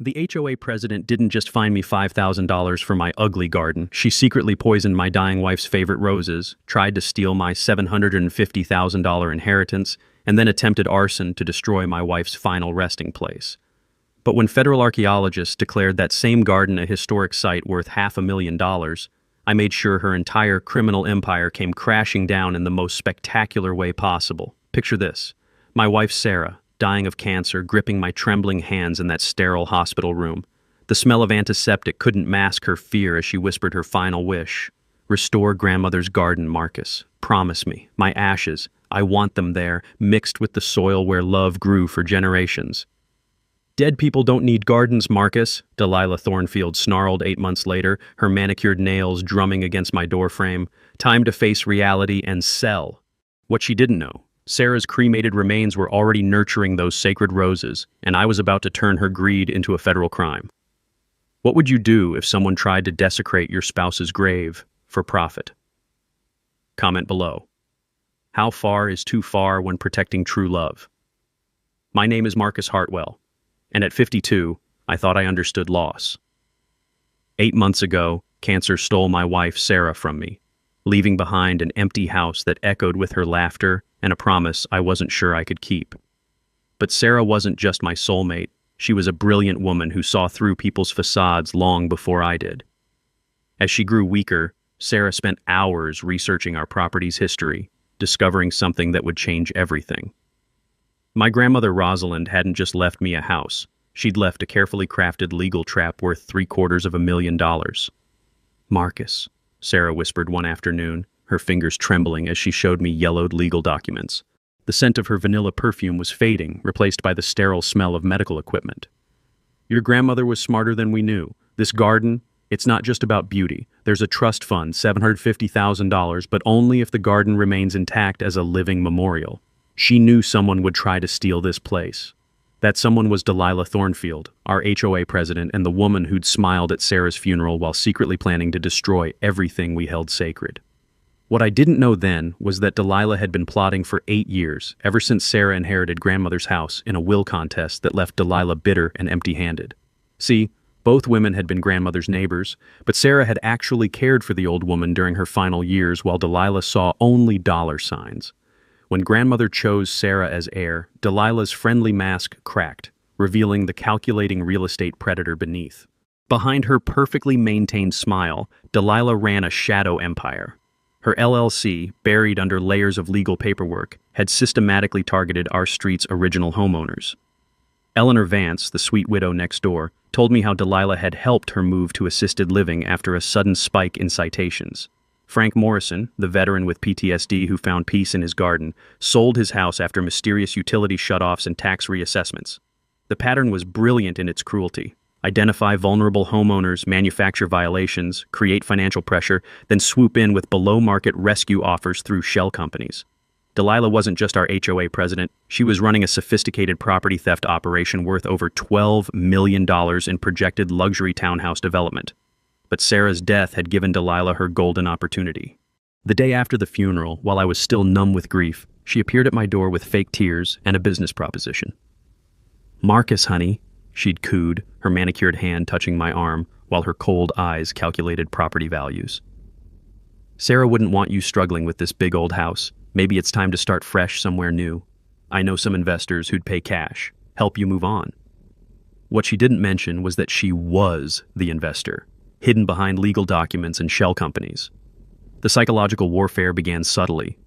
The HOA president didn't just fine me $5,000 for my ugly garden. She secretly poisoned my dying wife's favorite roses, tried to steal my $750,000 inheritance, and then attempted arson to destroy my wife's final resting place. But when federal archaeologists declared that same garden a historic site worth $500,000, I made sure her entire criminal empire came crashing down in the most spectacular way possible. Picture this: my wife Sarah, dying of cancer, gripping my trembling hands in that sterile hospital room. The smell of antiseptic couldn't mask her fear as she whispered her final wish. "Restore grandmother's garden, Marcus. Promise me. My ashes. I want them there, mixed with the soil where love grew for generations." "Dead people don't need gardens, Marcus," Delilah Thornfield snarled 8 months later, her manicured nails drumming against my doorframe. Time to face reality and sell. What she didn't know: Sarah's cremated remains were already nurturing those sacred roses, and I was about to turn her greed into a federal crime. What would you do if someone tried to desecrate your spouse's grave for profit? Comment below. How far is too far when protecting true love? My name is Marcus Hartwell, and at 52, I thought I understood loss. 8 months ago, cancer stole my wife Sarah from me, leaving behind an empty house that echoed with her laughter and a promise I wasn't sure I could keep. But Sarah wasn't just my soulmate. She was a brilliant woman who saw through people's facades long before I did. As she grew weaker, Sarah spent hours researching our property's history, discovering something that would change everything. My grandmother Rosalind hadn't just left me a house. She'd left a carefully crafted legal trap worth $750,000. "Marcus," Sarah whispered one afternoon, her fingers trembling as she showed me yellowed legal documents. The scent of her vanilla perfume was fading, replaced by the sterile smell of medical equipment. "Your grandmother was smarter than we knew. This garden, it's not just about beauty. There's a trust fund, $750,000, but only if the garden remains intact as a living memorial. She knew someone would try to steal this place. That someone was Delilah Thornfield, our HOA president, and the woman who'd smiled at Sarah's funeral while secretly planning to destroy everything we held sacred. What I didn't know then was that Delilah had been plotting for 8 years, ever since Sarah inherited grandmother's house in a will contest that left Delilah bitter and empty-handed. See, both women had been grandmother's neighbors, but Sarah had actually cared for the old woman during her final years while Delilah saw only dollar signs. When grandmother chose Sarah as heir, Delilah's friendly mask cracked, revealing the calculating real estate predator beneath. Behind her perfectly maintained smile, Delilah ran a shadow empire. Her LLC, buried under layers of legal paperwork, had systematically targeted our street's original homeowners. Eleanor Vance, the sweet widow next door, told me how Delilah had helped her move to assisted living after a sudden spike in citations. Frank Morrison, the veteran with PTSD who found peace in his garden, sold his house after mysterious utility shutoffs and tax reassessments. The pattern was brilliant in its cruelty. Identify vulnerable homeowners, manufacture violations, create financial pressure, then swoop in with below-market rescue offers through shell companies. Delilah wasn't just our HOA president. She was running a sophisticated property theft operation worth over $12 million in projected luxury townhouse development. But Sarah's death had given Delilah her golden opportunity. The day after the funeral, while I was still numb with grief, she appeared at my door with fake tears and a business proposition. "Marcus, honey," she'd cooed, her manicured hand touching my arm, while her cold eyes calculated property values. "Sarah wouldn't want you struggling with this big old house. Maybe it's time to start fresh somewhere new. I know some investors who'd pay cash, help you move on." What she didn't mention was that she was the investor, hidden behind legal documents and shell companies. The psychological warfare began subtly.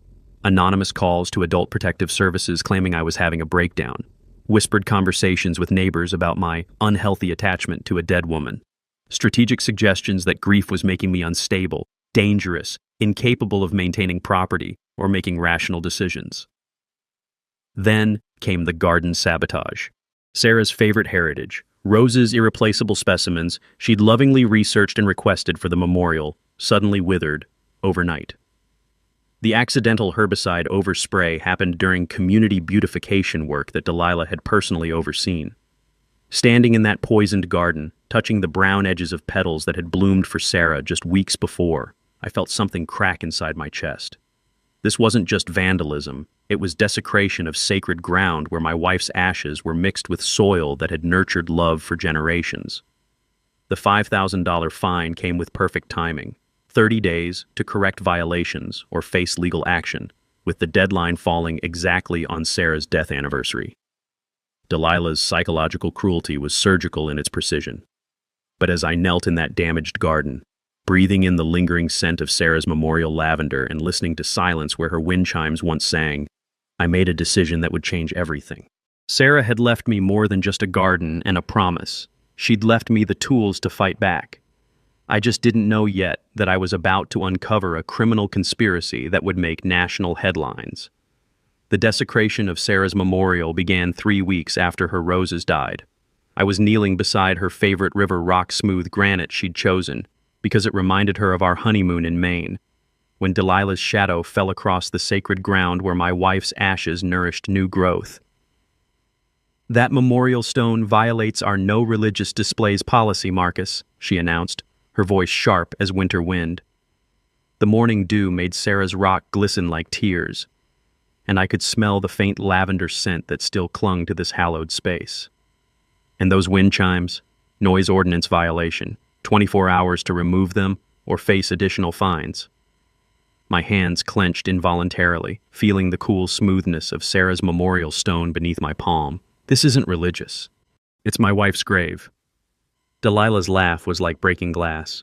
Anonymous calls to adult protective services claiming I was having a breakdown. Whispered conversations with neighbors about my unhealthy attachment to a dead woman. Strategic suggestions that grief was making me unstable, dangerous, incapable of maintaining property or making rational decisions. Then came the garden sabotage. Sarah's favorite heritage, roses, irreplaceable specimens she'd lovingly researched and requested for the memorial, suddenly withered overnight. The accidental herbicide overspray happened during community beautification work that Delilah had personally overseen. Standing in that poisoned garden, touching the brown edges of petals that had bloomed for Sarah just weeks before, I felt something crack inside my chest. This wasn't just vandalism, It was desecration of sacred ground where my wife's ashes were mixed with soil that had nurtured love for generations. The $5,000 fine came with perfect timing, 30 days to correct violations or face legal action, with the deadline falling exactly on Sarah's death anniversary. Delilah's psychological cruelty was surgical in its precision. But as I knelt in that damaged garden, breathing in the lingering scent of Sarah's memorial lavender and listening to silence where her wind chimes once sang, I made a decision that would change everything. Sarah had left me more than just a garden and a promise. She'd left me the tools to fight back. I just didn't know yet that I was about to uncover a criminal conspiracy that would make national headlines. The desecration of Sarah's memorial began 3 weeks after her roses died. I was kneeling beside her favorite river rock-smooth granite she'd chosen, because it reminded her of our honeymoon in Maine, when Delilah's shadow fell across the sacred ground where my wife's ashes nourished new growth. "That memorial stone violates our no religious displays policy, Marcus," she announced, her voice sharp as winter wind. The morning dew made Sarah's rock glisten like tears, and I could smell the faint lavender scent that still clung to this hallowed space. And those wind chimes, noise ordinance violation, 24 hours to remove them or face additional fines. My hands clenched involuntarily, feeling the cool smoothness of Sarah's memorial stone beneath my palm. This isn't religious. It's my wife's grave. Delilah's laugh was like breaking glass.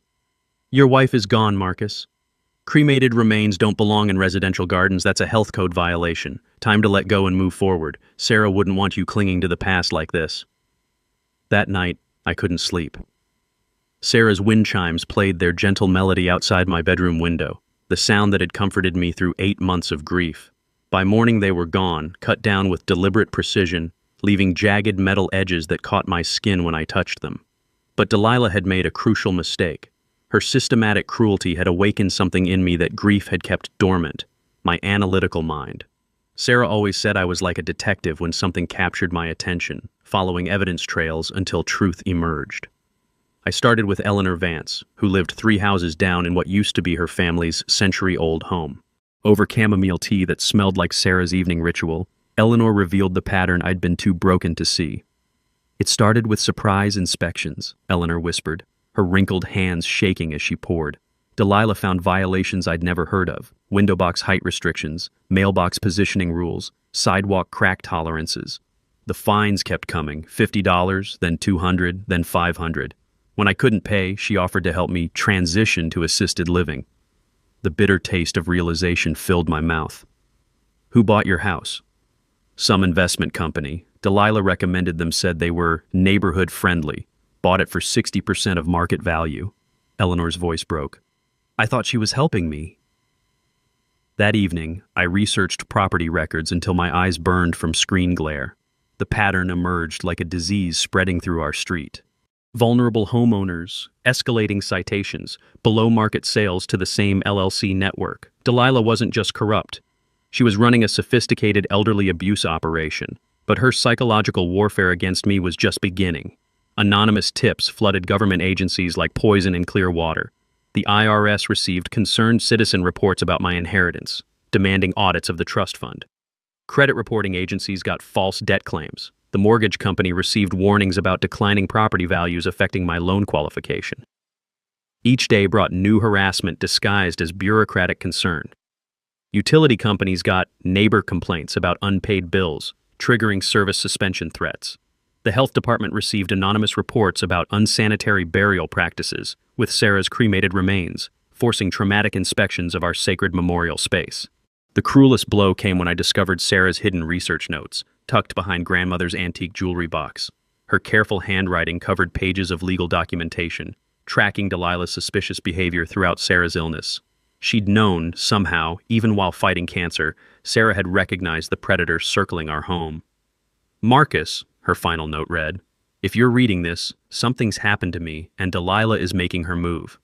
"Your wife is gone, Marcus. Cremated remains don't belong in residential gardens. That's a health code violation. Time to let go and move forward. Sarah wouldn't want you clinging to the past like this." That night, I couldn't sleep. Sarah's wind chimes played their gentle melody outside my bedroom window, the sound that had comforted me through 8 months of grief. By morning they were gone, cut down with deliberate precision, leaving jagged metal edges that caught my skin when I touched them. But Delilah had made a crucial mistake. Her systematic cruelty had awakened something in me that grief had kept dormant, my analytical mind. Sarah always said I was like a detective when something captured my attention, following evidence trails until truth emerged. I started with Eleanor Vance, who lived 3 houses down in what used to be her family's century-old home. Over chamomile tea that smelled like Sarah's evening ritual, Eleanor revealed the pattern I'd been too broken to see. "It started with surprise inspections," Eleanor whispered, her wrinkled hands shaking as she poured. "Delilah found violations I'd never heard of: window box height restrictions, mailbox positioning rules, sidewalk crack tolerances. The fines kept coming, $50, then $200, then $500. When I couldn't pay, she offered to help me transition to assisted living. The bitter taste of realization filled my mouth. "Who bought your house?" "Some investment company. Delilah recommended them, said they were neighborhood friendly. Bought it for 60% of market value." Eleanor's voice broke. "I thought she was helping me." That evening, I researched property records until my eyes burned from screen glare. The pattern emerged like a disease spreading through our street. Vulnerable homeowners, escalating citations, below-market sales to the same LLC network. Delilah wasn't just corrupt. She was running a sophisticated elderly abuse operation, but her psychological warfare against me was just beginning. Anonymous tips flooded government agencies like poison in clear water. The IRS received concerned citizen reports about my inheritance, demanding audits of the trust fund. Credit reporting agencies got false debt claims. The mortgage company received warnings about declining property values affecting my loan qualification. Each day brought new harassment disguised as bureaucratic concern. Utility companies got neighbor complaints about unpaid bills, triggering service suspension threats. The health department received anonymous reports about unsanitary burial practices with Sarah's cremated remains, forcing traumatic inspections of our sacred memorial space. The cruelest blow came when I discovered Sarah's hidden research notes, tucked behind grandmother's antique jewelry box. Her careful handwriting covered pages of legal documentation, tracking Delilah's suspicious behavior throughout Sarah's illness. She'd known, somehow, even while fighting cancer, Sarah had recognized the predator circling our home. "Marcus," her final note read, "if you're reading this, something's happened to me, and Delilah is making her move.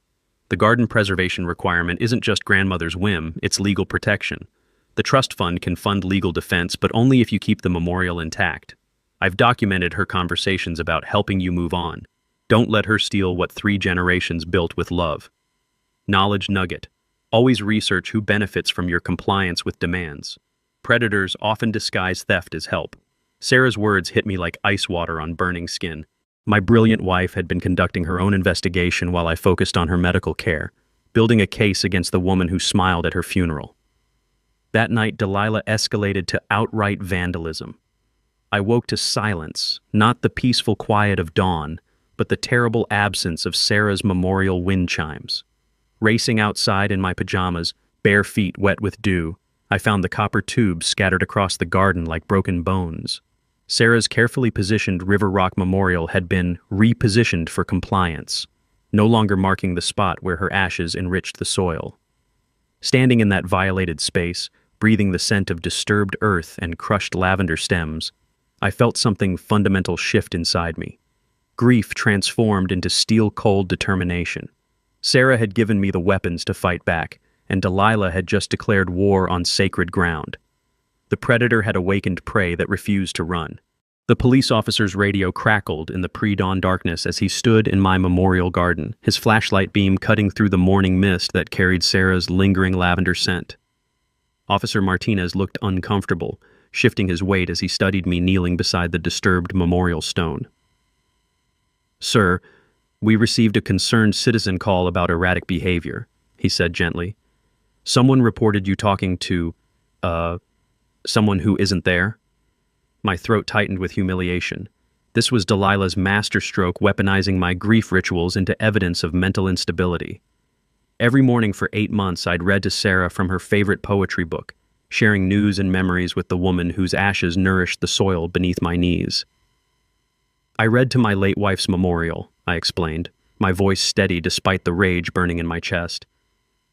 The garden preservation requirement isn't just grandmother's whim, it's legal protection. The trust fund can fund legal defense, but only if you keep the memorial intact. I've documented her conversations about helping you move on. Don't let her steal what 3 generations built with love. Knowledge nugget. Always research who benefits from your compliance with demands. Predators often disguise theft as help. Sarah's words hit me like ice water on burning skin. My brilliant wife had been conducting her own investigation while I focused on her medical care, building a case against the woman who smiled at her funeral. That night, Delilah escalated to outright vandalism. I woke to silence, not the peaceful quiet of dawn, but the terrible absence of Sarah's memorial wind chimes. Racing outside in my pajamas, bare feet wet with dew, I found the copper tubes scattered across the garden like broken bones. Sarah's carefully positioned River Rock Memorial had been repositioned for compliance, no longer marking the spot where her ashes enriched the soil. Standing in that violated space, breathing the scent of disturbed earth and crushed lavender stems, I felt something fundamental shift inside me. Grief transformed into steel-cold determination. Sarah had given me the weapons to fight back, and Delilah had just declared war on sacred ground. The predator had awakened prey that refused to run. The police officer's radio crackled in the pre-dawn darkness as he stood in my memorial garden, his flashlight beam cutting through the morning mist that carried Sarah's lingering lavender scent. Officer Martinez looked uncomfortable, shifting his weight as he studied me kneeling beside the disturbed memorial stone. "Sir, we received a concerned citizen call about erratic behavior," he said gently. "Someone reported you talking to, someone who isn't there." My throat tightened with humiliation. This was Delilah's masterstroke weaponizing my grief rituals into evidence of mental instability. Every morning for 8 months I'd read to Sarah from her favorite poetry book, sharing news and memories with the woman whose ashes nourished the soil beneath my knees. "I read to my late wife's memorial," I explained, my voice steady despite the rage burning in my chest.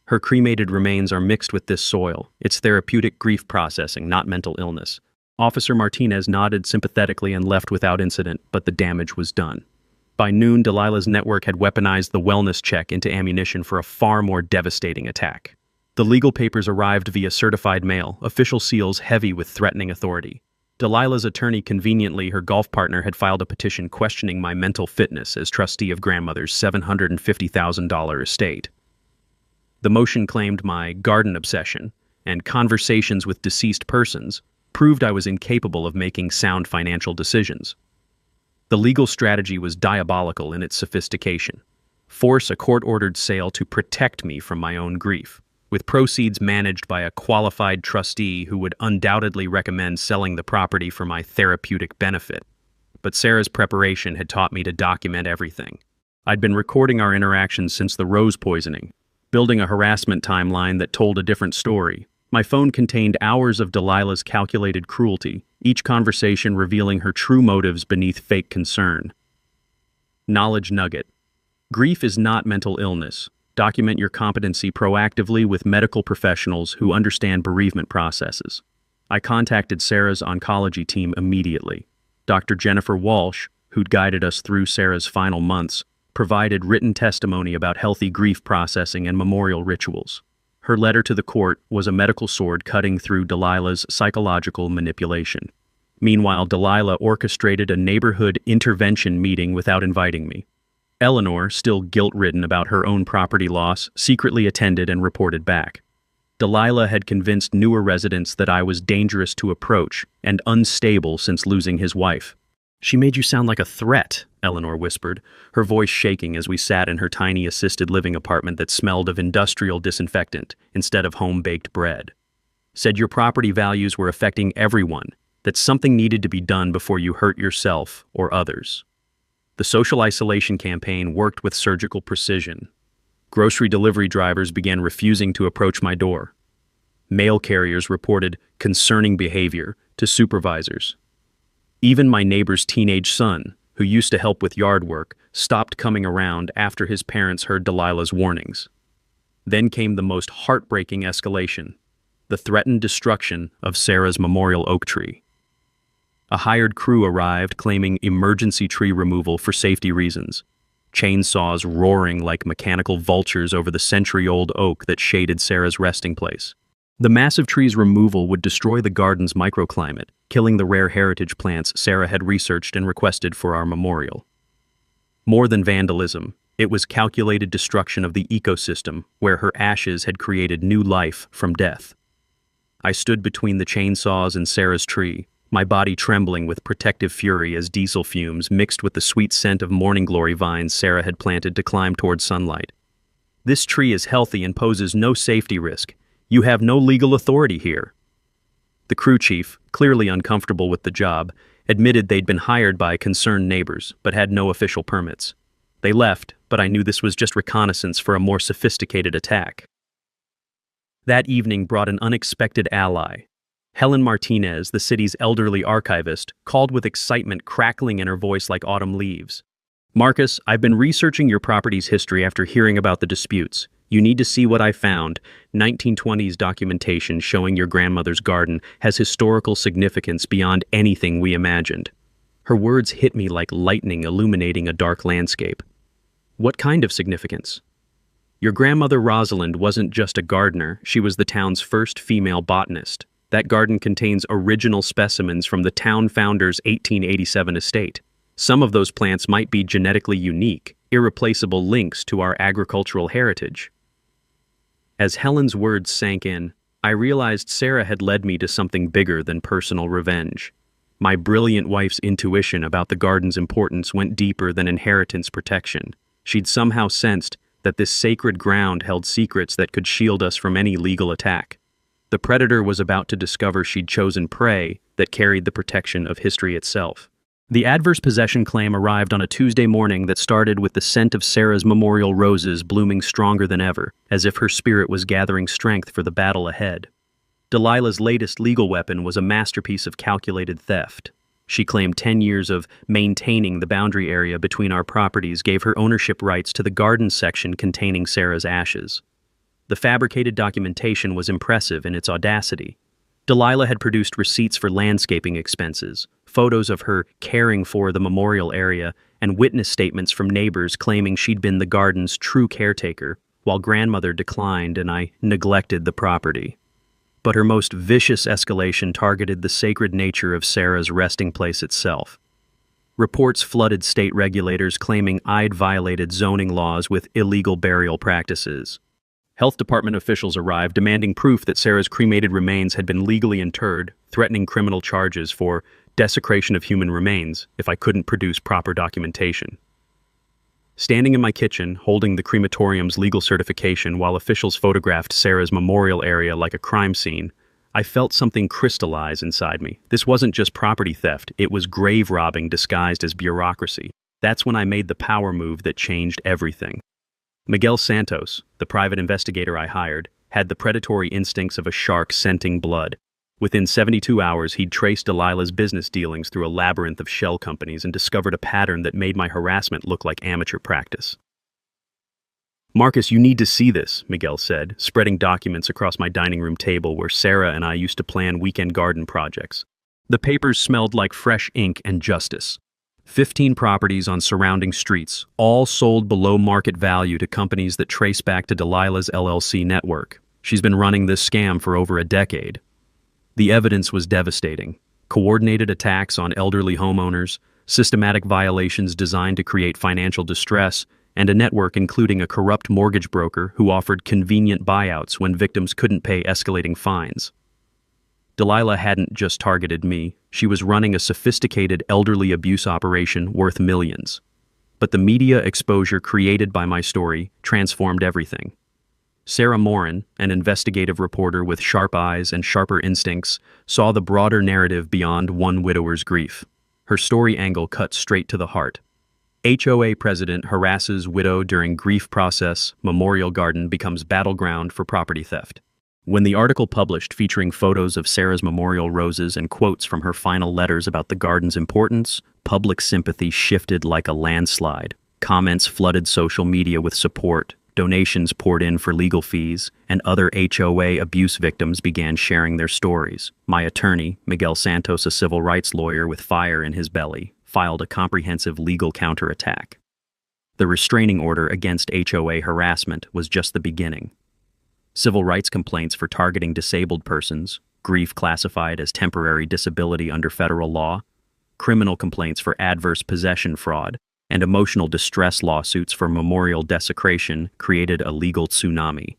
"Her cremated remains are mixed with this soil. It's therapeutic grief processing, not mental illness." Officer Martinez nodded sympathetically and left without incident, but the damage was done. By noon, Delilah's network had weaponized the wellness check into ammunition for a far more devastating attack. The legal papers arrived via certified mail, official seals heavy with threatening authority. Delilah's attorney, conveniently her golf partner, had filed a petition questioning my mental fitness as trustee of grandmother's $750,000 estate. The motion claimed my garden obsession and conversations with deceased persons proved I was incapable of making sound financial decisions. The legal strategy was diabolical in its sophistication. Force a court-ordered sale to protect me from my own grief, with proceeds managed by a qualified trustee who would undoubtedly recommend selling the property for my therapeutic benefit. But Sarah's preparation had taught me to document everything. I'd been recording our interactions since the rose poisoning, building a harassment timeline that told a different story. My phone contained hours of Delilah's calculated cruelty, each conversation revealing her true motives beneath fake concern. Knowledge nugget. Grief is not mental illness. Document your competency proactively with medical professionals who understand bereavement processes. I contacted Sarah's oncology team immediately. Dr. Jennifer Walsh, who'd guided us through Sarah's final months, provided written testimony about healthy grief processing and memorial rituals. Her letter to the court was a medical sword cutting through Delilah's psychological manipulation. Meanwhile, Delilah orchestrated a neighborhood intervention meeting without inviting me. Eleanor, still guilt-ridden about her own property loss, secretly attended and reported back. Delilah had convinced newer residents that I was dangerous to approach and unstable since losing his wife. "She made you sound like a threat," Eleanor whispered, her voice shaking as we sat in her tiny assisted living apartment that smelled of industrial disinfectant instead of home-baked bread. "Said your property values were affecting everyone, that something needed to be done before you hurt yourself or others." The social isolation campaign worked with surgical precision. Grocery delivery drivers began refusing to approach my door. Mail carriers reported concerning behavior to supervisors. Even my neighbor's teenage son, who used to help with yard work, stopped coming around after his parents heard Delilah's warnings. Then came the most heartbreaking escalation, the threatened destruction of Sarah's memorial oak tree. A hired crew arrived claiming emergency tree removal for safety reasons, chainsaws roaring like mechanical vultures over the century-old oak that shaded Sarah's resting place. The massive tree's removal would destroy the garden's microclimate, killing the rare heritage plants Sarah had researched and requested for our memorial. More than vandalism, it was calculated destruction of the ecosystem where her ashes had created new life from death. I stood between the chainsaws and Sarah's tree, my body trembling with protective fury as diesel fumes mixed with the sweet scent of morning glory vines Sarah had planted to climb toward sunlight. "This tree is healthy and poses no safety risk. You have no legal authority here." The crew chief, clearly uncomfortable with the job, admitted they'd been hired by concerned neighbors but had no official permits. They left, but I knew this was just reconnaissance for a more sophisticated attack. That evening brought an unexpected ally. Helen Martinez, the city's elderly archivist, called with excitement crackling in her voice like autumn leaves. "Marcus, I've been researching your property's history after hearing about the disputes. You need to see what I found. 1920s documentation showing your grandmother's garden has historical significance beyond anything we imagined." Her words hit me like lightning illuminating a dark landscape. "What kind of significance?" "Your grandmother Rosalind wasn't just a gardener, she was the town's first female botanist. That garden contains original specimens from the town founder's 1887 estate. Some of those plants might be genetically unique, irreplaceable links to our agricultural heritage." As Helen's words sank in, I realized Sarah had led me to something bigger than personal revenge. My brilliant wife's intuition about the garden's importance went deeper than inheritance protection. She'd somehow sensed that this sacred ground held secrets that could shield us from any legal attack. The predator was about to discover she'd chosen prey that carried the protection of history itself. The adverse possession claim arrived on a Tuesday morning that started with the scent of Sarah's memorial roses blooming stronger than ever, as if her spirit was gathering strength for the battle ahead. Delilah's latest legal weapon was a masterpiece of calculated theft. She claimed 10 years of maintaining the boundary area between our properties gave her ownership rights to the garden section containing Sarah's ashes. The fabricated documentation was impressive in its audacity. Delilah had produced receipts for landscaping expenses, photos of her caring for the memorial area, and witness statements from neighbors claiming she'd been the garden's true caretaker, while grandmother declined and I neglected the property. But her most vicious escalation targeted the sacred nature of Sarah's resting place itself. Reports flooded state regulators claiming I'd violated zoning laws with illegal burial practices. Health department officials arrived demanding proof that Sarah's cremated remains had been legally interred, threatening criminal charges for desecration of human remains if I couldn't produce proper documentation. Standing in my kitchen, holding the crematorium's legal certification while officials photographed Sarah's memorial area like a crime scene, I felt something crystallize inside me. This wasn't just property theft, it was grave robbing disguised as bureaucracy. That's when I made the power move that changed everything. Miguel Santos, the private investigator I hired, had the predatory instincts of a shark scenting blood. Within 72 hours, he'd traced Delilah's business dealings through a labyrinth of shell companies and discovered a pattern that made my harassment look like amateur practice. "Marcus, you need to see this," Miguel said, spreading documents across my dining room table where Sarah and I used to plan weekend garden projects. The papers smelled like fresh ink and justice. 15 properties on surrounding streets, all sold below market value to companies that trace back to Delilah's LLC network. She's been running this scam for over a decade. The evidence was devastating. Coordinated attacks on elderly homeowners, systematic violations designed to create financial distress, and a network including a corrupt mortgage broker who offered convenient buyouts when victims couldn't pay escalating fines. Delilah hadn't just targeted me, she was running a sophisticated elderly abuse operation worth millions. But the media exposure created by my story transformed everything. Sarah Morin, an investigative reporter with sharp eyes and sharper instincts, saw the broader narrative beyond one widower's grief. Her story angle cut straight to the heart. HOA president harasses widow during grief process, memorial garden becomes battleground for property theft. When the article published featuring photos of Sarah's memorial roses and quotes from her final letters about the garden's importance, public sympathy shifted like a landslide. Comments flooded social media with support, donations poured in for legal fees, and other HOA abuse victims began sharing their stories. My attorney, Miguel Santos, a civil rights lawyer with fire in his belly, filed a comprehensive legal counterattack. The restraining order against HOA harassment was just the beginning. Civil rights complaints for targeting disabled persons, grief classified as temporary disability under federal law, criminal complaints for adverse possession fraud, and emotional distress lawsuits for memorial desecration created a legal tsunami.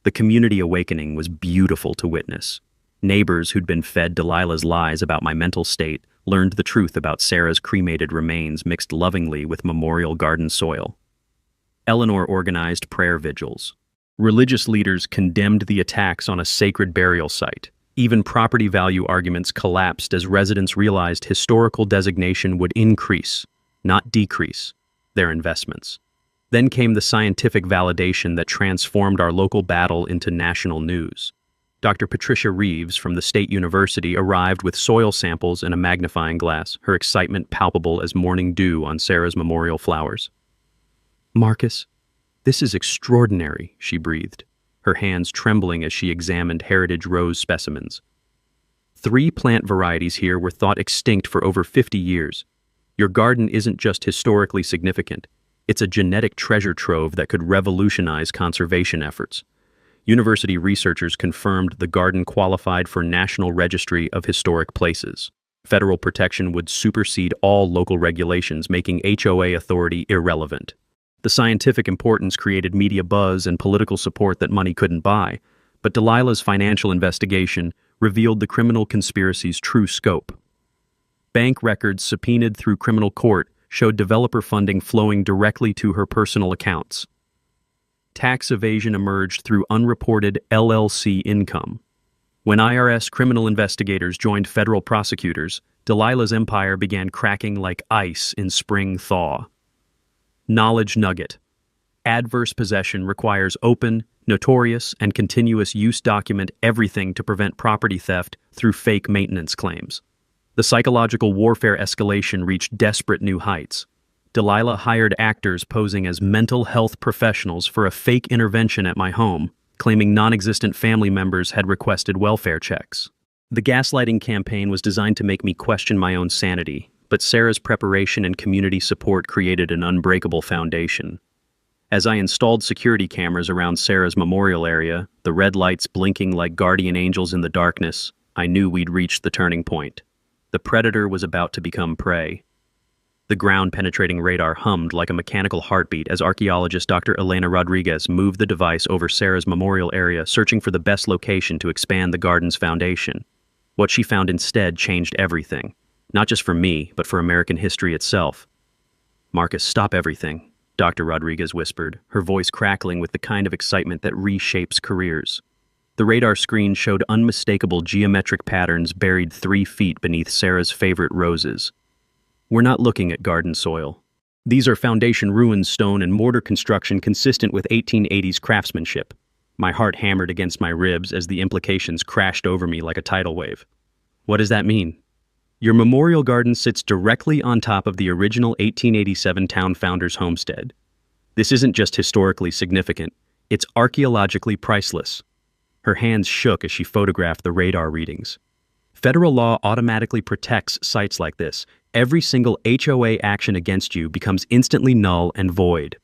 The community awakening was beautiful to witness. Neighbors who'd been fed Delilah's lies about my mental state learned the truth about Sarah's cremated remains mixed lovingly with memorial garden soil. Eleanor organized prayer vigils. Religious leaders condemned the attacks on a sacred burial site. Even property value arguments collapsed as residents realized historical designation would increase, not decrease, their investments. Then came the scientific validation that transformed our local battle into national news. Dr. Patricia Reeves from the State University arrived with soil samples and a magnifying glass, her excitement palpable as morning dew on Sarah's memorial flowers. "Marcus, this is extraordinary," she breathed, her hands trembling as she examined heritage rose specimens. 3 plant varieties here were thought extinct for over 50 years. Your garden isn't just historically significant, it's a genetic treasure trove that could revolutionize conservation efforts. University researchers confirmed the garden qualified for National Registry of Historic Places. Federal protection would supersede all local regulations, making HOA authority irrelevant. The scientific importance created media buzz and political support that money couldn't buy, but Delilah's financial investigation revealed the criminal conspiracy's true scope. Bank records subpoenaed through criminal court showed developer funding flowing directly to her personal accounts. Tax evasion emerged through unreported LLC income. When IRS criminal investigators joined federal prosecutors, Delilah's empire began cracking like ice in spring thaw. Knowledge nugget. Adverse possession requires open, notorious, and continuous use document everything to prevent property theft through fake maintenance claims. The psychological warfare escalation reached desperate new heights. Delilah hired actors posing as mental health professionals for a fake intervention at my home, claiming non-existent family members had requested welfare checks. The gaslighting campaign was designed to make me question my own sanity, but Sarah's preparation and community support created an unbreakable foundation. As I installed security cameras around Sarah's memorial area, the red lights blinking like guardian angels in the darkness, I knew we'd reached the turning point. The predator was about to become prey. The ground-penetrating radar hummed like a mechanical heartbeat as archaeologist Dr. Elena Rodriguez moved the device over Sarah's memorial area, searching for the best location to expand the garden's foundation. What she found instead changed everything, not just for me, but for American history itself. "Marcus, stop everything," Dr. Rodriguez whispered, her voice crackling with the kind of excitement that reshapes careers. The radar screen showed unmistakable geometric patterns buried 3 feet beneath Sarah's favorite roses. "We're not looking at garden soil. These are foundation ruined stone and mortar construction consistent with 1880s craftsmanship." My heart hammered against my ribs as the implications crashed over me like a tidal wave. "What does that mean?" "Your memorial garden sits directly on top of the original 1887 town founder's homestead. This isn't just historically significant, it's archaeologically priceless." Her hands shook as she photographed the radar readings. Federal law automatically protects sites like this. Every single HOA action against you becomes instantly null and void.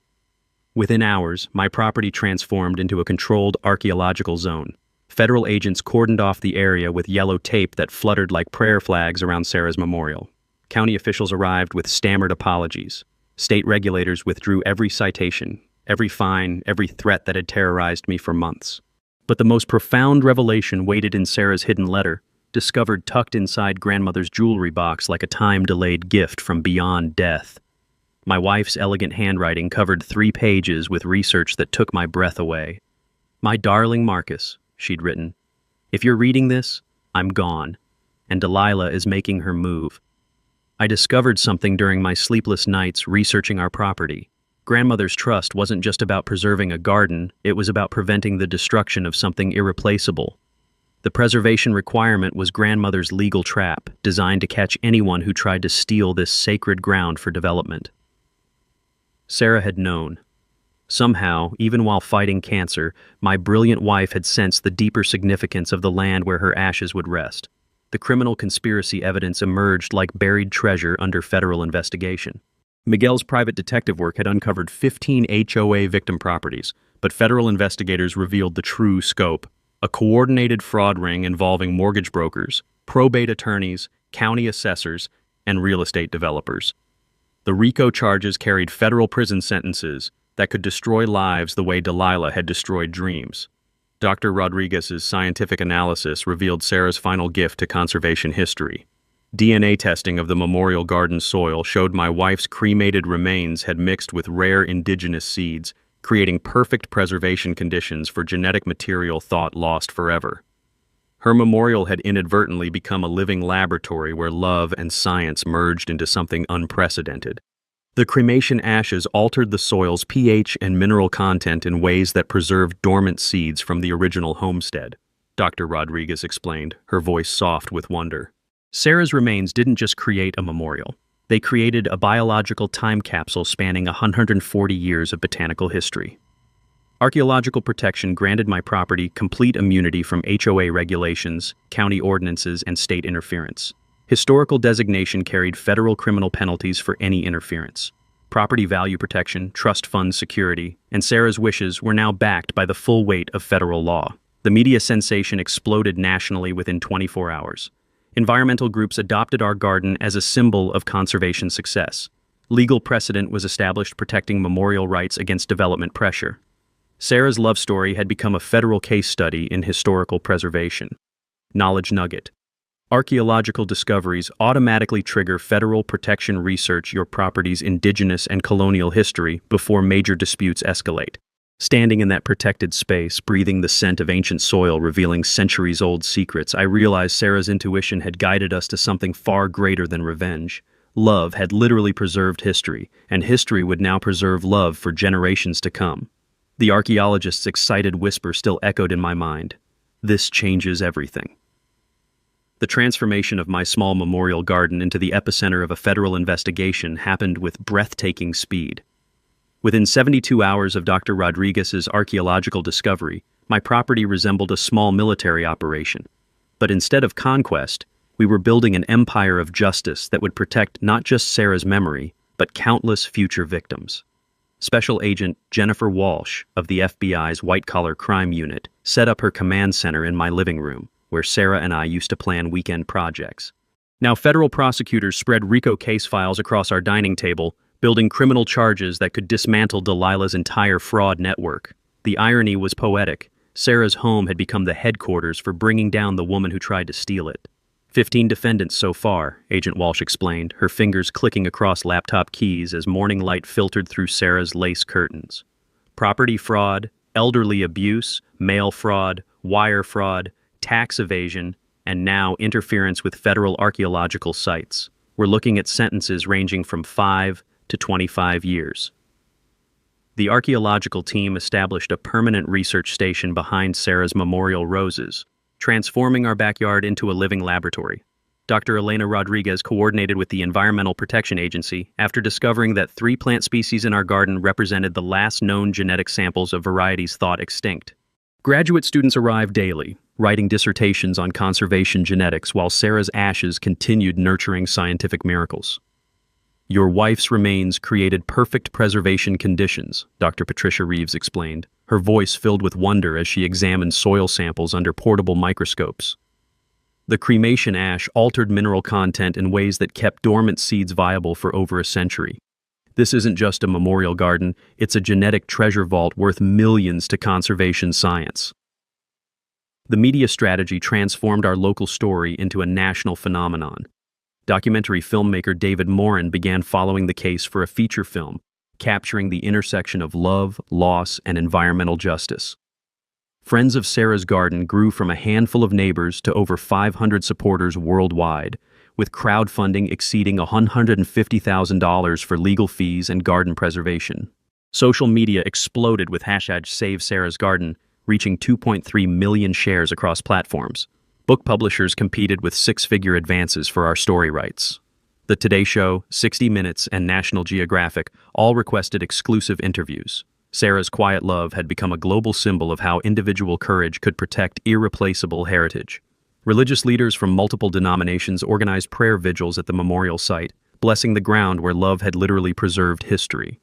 Within hours, my property transformed into a controlled archaeological zone. Federal agents cordoned off the area with yellow tape that fluttered like prayer flags around Sarah's memorial. County officials arrived with stammered apologies. State regulators withdrew every citation, every fine, every threat that had terrorized me for months. But the most profound revelation waited in Sarah's hidden letter, discovered tucked inside grandmother's jewelry box like a time-delayed gift from beyond death. My wife's elegant handwriting covered 3 pages with research that took my breath away. "My darling Marcus," she'd written, "if you're reading this, I'm gone, and Delilah is making her move. I discovered something during my sleepless nights researching our property. Grandmother's trust wasn't just about preserving a garden, it was about preventing the destruction of something irreplaceable. The preservation requirement was grandmother's legal trap, designed to catch anyone who tried to steal this sacred ground for development." Sarah had known. Somehow, even while fighting cancer, my brilliant wife had sensed the deeper significance of the land where her ashes would rest. The criminal conspiracy evidence emerged like buried treasure under federal investigation. Miguel's private detective work had uncovered 15 HOA victim properties, but federal investigators revealed the true scope: a coordinated fraud ring involving mortgage brokers, probate attorneys, county assessors, and real estate developers. The RICO charges carried federal prison sentences that could destroy lives the way Delilah had destroyed dreams. Dr. Rodriguez's scientific analysis revealed Sarah's final gift to conservation history. DNA testing of the Memorial Garden soil showed my wife's cremated remains had mixed with rare indigenous seeds, creating perfect preservation conditions for genetic material thought lost forever. Her memorial had inadvertently become a living laboratory where love and science merged into something unprecedented. The cremation ashes altered the soil's pH and mineral content in ways that preserved dormant seeds from the original homestead, Dr. Rodriguez explained, her voice soft with wonder. Sarah's remains didn't just create a memorial. They created a biological time capsule spanning 140 years of botanical history. Archaeological protection granted my property complete immunity from HOA regulations, county ordinances, and state interference. Historical designation carried federal criminal penalties for any interference. Property value protection, trust fund security, and Sarah's wishes were now backed by the full weight of federal law. The media sensation exploded nationally within 24 hours. Environmental groups adopted our garden as a symbol of conservation success. Legal precedent was established protecting memorial rights against development pressure. Sarah's love story had become a federal case study in historical preservation. Knowledge nugget. Archaeological discoveries automatically trigger federal protection research your property's indigenous and colonial history before major disputes escalate. Standing in that protected space, breathing the scent of ancient soil revealing centuries-old secrets, I realized Sarah's intuition had guided us to something far greater than revenge. Love had literally preserved history, and history would now preserve love for generations to come. The archaeologist's excited whisper still echoed in my mind. This changes everything. The transformation of my small memorial garden into the epicenter of a federal investigation happened with breathtaking speed. Within 72 hours of Dr. Rodriguez's archaeological discovery, my property resembled a small military operation. But instead of conquest, we were building an empire of justice that would protect not just Sarah's memory, but countless future victims. Special Agent Jennifer Walsh of the FBI's White-Collar Crime Unit set up her command center in my living room, where Sarah and I used to plan weekend projects. Now federal prosecutors spread RICO case files across our dining table, building criminal charges that could dismantle Delilah's entire fraud network. The irony was poetic. Sarah's home had become the headquarters for bringing down the woman who tried to steal it. 15 defendants so far, Agent Walsh explained, her fingers clicking across laptop keys as morning light filtered through Sarah's lace curtains. Property fraud, elderly abuse, mail fraud, wire fraud, tax evasion, and now interference with federal archaeological sites. We're looking at sentences ranging from 5 to 25 years. The archaeological team established a permanent research station behind Sarah's memorial roses, transforming our backyard into a living laboratory. Dr. Elena Rodriguez coordinated with the Environmental Protection Agency after discovering that 3 plant species in our garden represented the last known genetic samples of varieties thought extinct. Graduate students arrived daily, writing dissertations on conservation genetics while Sarah's ashes continued nurturing scientific miracles. Your wife's remains created perfect preservation conditions, Dr. Patricia Reeves explained, her voice filled with wonder as she examined soil samples under portable microscopes. The cremation ash altered mineral content in ways that kept dormant seeds viable for over a century. This isn't just a memorial garden, it's a genetic treasure vault worth millions to conservation science. The media strategy transformed our local story into a national phenomenon. Documentary filmmaker David Morin began following the case for a feature film, capturing the intersection of love, loss, and environmental justice. Friends of Sarah's Garden grew from a handful of neighbors to over 500 supporters worldwide, with crowdfunding exceeding $150,000 for legal fees and garden preservation. Social media exploded with hashtag #SaveSarah'sGarden, reaching 2.3 million shares across platforms. Book publishers competed with 6-figure advances for our story rights. The Today Show, 60 Minutes, and National Geographic all requested exclusive interviews. Sarah's quiet love had become a global symbol of how individual courage could protect irreplaceable heritage. Religious leaders from multiple denominations organized prayer vigils at the memorial site, blessing the ground where love had literally preserved history.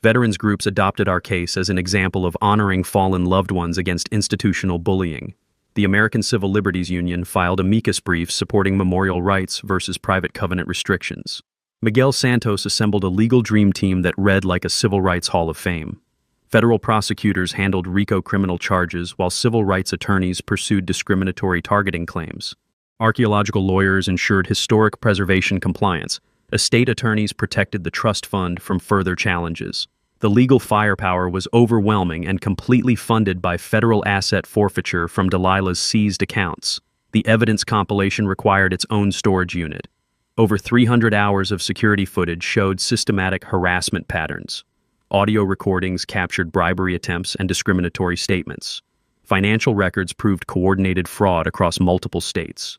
Veterans groups adopted our case as an example of honoring fallen loved ones against institutional bullying. The American Civil Liberties Union filed amicus briefs supporting memorial rights versus private covenant restrictions. Miguel Santos assembled a legal dream team that read like a civil rights hall of fame. Federal prosecutors handled RICO criminal charges while civil rights attorneys pursued discriminatory targeting claims. Archaeological lawyers ensured historic preservation compliance. Estate attorneys protected the trust fund from further challenges. The legal firepower was overwhelming and completely funded by federal asset forfeiture from Delilah's seized accounts. The evidence compilation required its own storage unit. Over 300 hours of security footage showed systematic harassment patterns. Audio recordings captured bribery attempts and discriminatory statements. Financial records proved coordinated fraud across multiple states.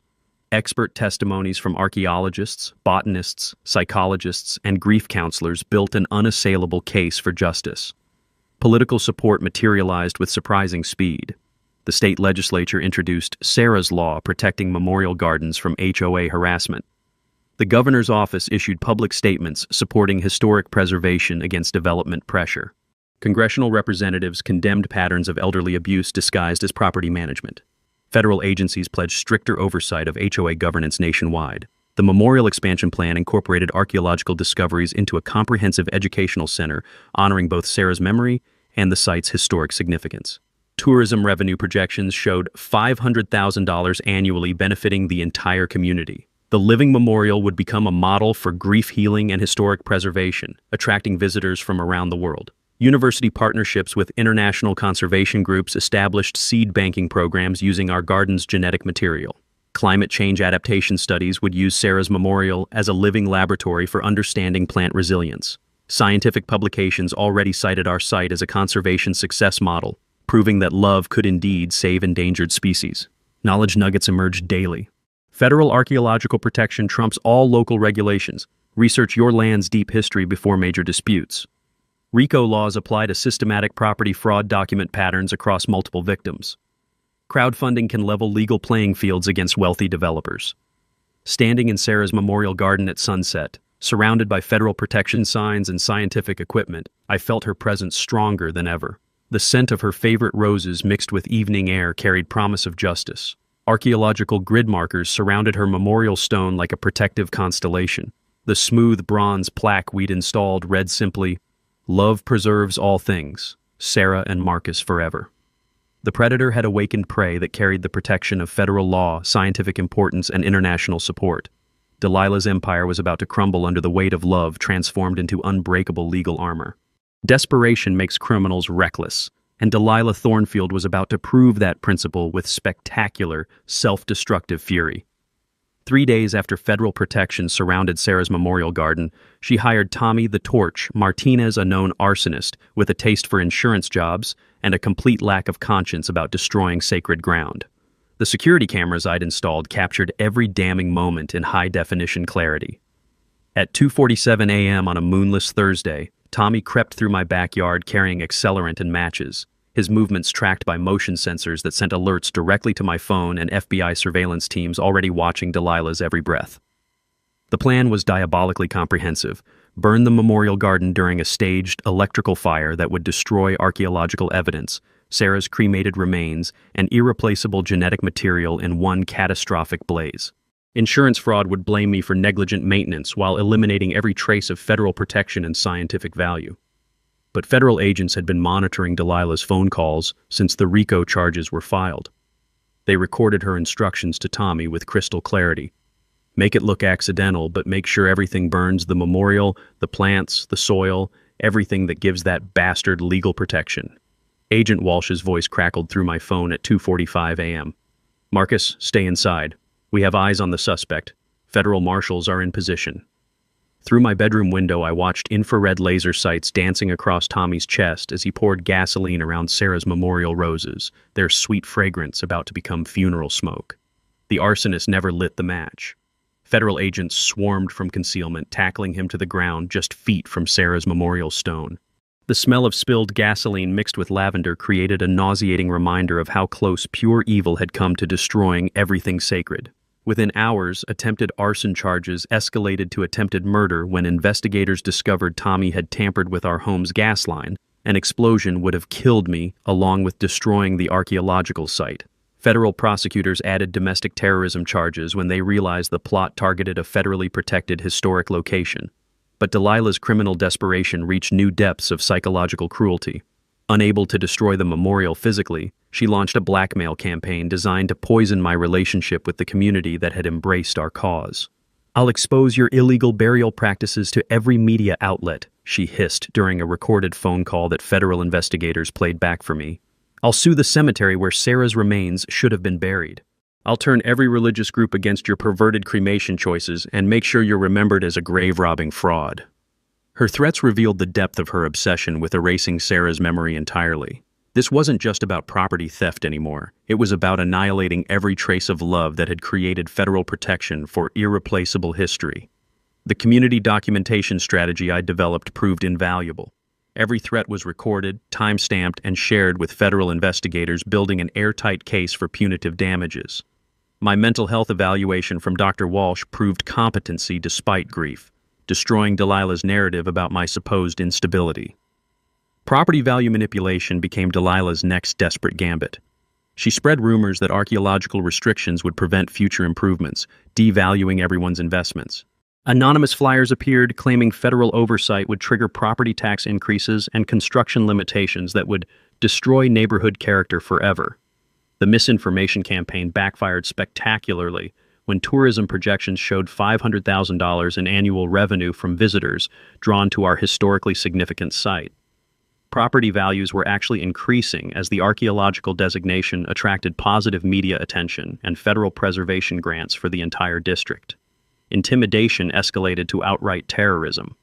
Expert testimonies from archaeologists, botanists, psychologists, and grief counselors built an unassailable case for justice. Political support materialized with surprising speed. The state legislature introduced Sarah's Law protecting memorial gardens from HOA harassment. The governor's office issued public statements supporting historic preservation against development pressure. Congressional representatives condemned patterns of elderly abuse disguised as property management. Federal agencies pledged stricter oversight of HOA governance nationwide. The Memorial Expansion Plan incorporated archaeological discoveries into a comprehensive educational center, honoring both Sarah's memory and the site's historic significance. Tourism revenue projections showed $500,000 annually benefiting the entire community. The living memorial would become a model for grief healing and historic preservation, attracting visitors from around the world. University partnerships with international conservation groups established seed banking programs using our garden's genetic material. Climate change adaptation studies would use Sarah's memorial as a living laboratory for understanding plant resilience. Scientific publications already cited our site as a conservation success model, proving that love could indeed save endangered species. Knowledge nuggets emerged daily. Federal archaeological protection trumps all local regulations. Research your land's deep history before major disputes. RICO laws apply to systematic property fraud document patterns across multiple victims. Crowdfunding can level legal playing fields against wealthy developers. Standing in Sarah's memorial garden at sunset, surrounded by federal protection signs and scientific equipment, I felt her presence stronger than ever. The scent of her favorite roses mixed with evening air carried promise of justice. Archaeological grid markers surrounded her memorial stone like a protective constellation. The smooth bronze plaque we'd installed read simply, "Love preserves all things, Sarah and Marcus forever." The predator had awakened prey that carried the protection of federal law, scientific importance, and international support. Delilah's empire was about to crumble under the weight of love transformed into unbreakable legal armor. Desperation makes criminals reckless, and Delilah Thornfield was about to prove that principle with spectacular, self-destructive fury. 3 days after federal protection surrounded Sarah's memorial garden, she hired Tommy the Torch Martinez, a known arsonist with a taste for insurance jobs and a complete lack of conscience about destroying sacred ground. The security cameras I'd installed captured every damning moment in high-definition clarity. At 2:47 a.m. on a moonless Thursday, Tommy crept through my backyard carrying accelerant and matches, his movements tracked by motion sensors that sent alerts directly to my phone and FBI surveillance teams already watching Delilah's every breath. The plan was diabolically comprehensive. Burn the memorial garden during a staged electrical fire that would destroy archaeological evidence, Sarah's cremated remains, and irreplaceable genetic material in one catastrophic blaze. Insurance fraud would blame me for negligent maintenance while eliminating every trace of federal protection and scientific value. But federal agents had been monitoring Delilah's phone calls since the RICO charges were filed. They recorded her instructions to Tommy with crystal clarity. Make it look accidental, but make sure everything burns: the memorial, the plants, the soil, everything that gives that bastard legal protection. Agent Walsh's voice crackled through my phone at 2:45 a.m. "Marcus, stay inside. We have eyes on the suspect. Federal marshals are in position." Through my bedroom window, I watched infrared laser sights dancing across Tommy's chest as he poured gasoline around Sarah's memorial roses, their sweet fragrance about to become funeral smoke. The arsonist never lit the match. Federal agents swarmed from concealment, tackling him to the ground just feet from Sarah's memorial stone. The smell of spilled gasoline mixed with lavender created a nauseating reminder of how close pure evil had come to destroying everything sacred. Within hours, attempted arson charges escalated to attempted murder when investigators discovered Tommy had tampered with our home's gas line. An explosion would have killed me, along with destroying the archaeological site. Federal prosecutors added domestic terrorism charges when they realized the plot targeted a federally protected historic location. But Delilah's criminal desperation reached new depths of psychological cruelty. Unable to destroy the memorial physically, she launched a blackmail campaign designed to poison my relationship with the community that had embraced our cause. "I'll expose your illegal burial practices to every media outlet," she hissed during a recorded phone call that federal investigators played back for me. "I'll sue the cemetery where Sarah's remains should have been buried. I'll turn every religious group against your perverted cremation choices and make sure you're remembered as a grave-robbing fraud." Her threats revealed the depth of her obsession with erasing Sarah's memory entirely. This wasn't just about property theft anymore. It was about annihilating every trace of love that had created federal protection for irreplaceable history. The community documentation strategy I developed proved invaluable. Every threat was recorded, time-stamped, and shared with federal investigators, building an airtight case for punitive damages. My mental health evaluation from Dr. Walsh proved competency despite grief, destroying Delilah's narrative about my supposed instability. Property value manipulation became Delilah's next desperate gambit. She spread rumors that archaeological restrictions would prevent future improvements, devaluing everyone's investments. Anonymous flyers appeared claiming federal oversight would trigger property tax increases and construction limitations that would destroy neighborhood character forever. The misinformation campaign backfired spectacularly when tourism projections showed $500,000 in annual revenue from visitors drawn to our historically significant site. Property values were actually increasing as the archaeological designation attracted positive media attention and federal preservation grants for the entire district. Intimidation escalated to outright terrorism.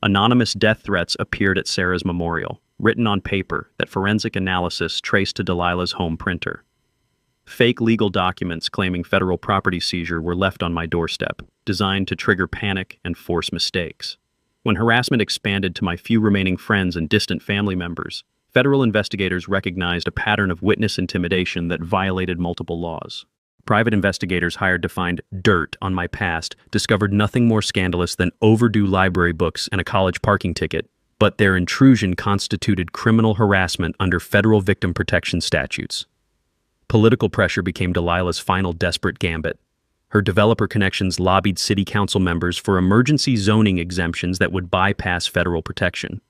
Anonymous death threats appeared at Sarah's memorial, written on paper that forensic analysis traced to Delilah's home printer. Fake legal documents claiming federal property seizure were left on my doorstep, designed to trigger panic and force mistakes. When harassment expanded to my few remaining friends and distant family members, federal investigators recognized a pattern of witness intimidation that violated multiple laws. Private investigators hired to find dirt on my past discovered nothing more scandalous than overdue library books and a college parking ticket, but their intrusion constituted criminal harassment under federal victim protection statutes. Political pressure became Delilah's final desperate gambit. Her developer connections lobbied city council members for emergency zoning exemptions that would bypass federal protection.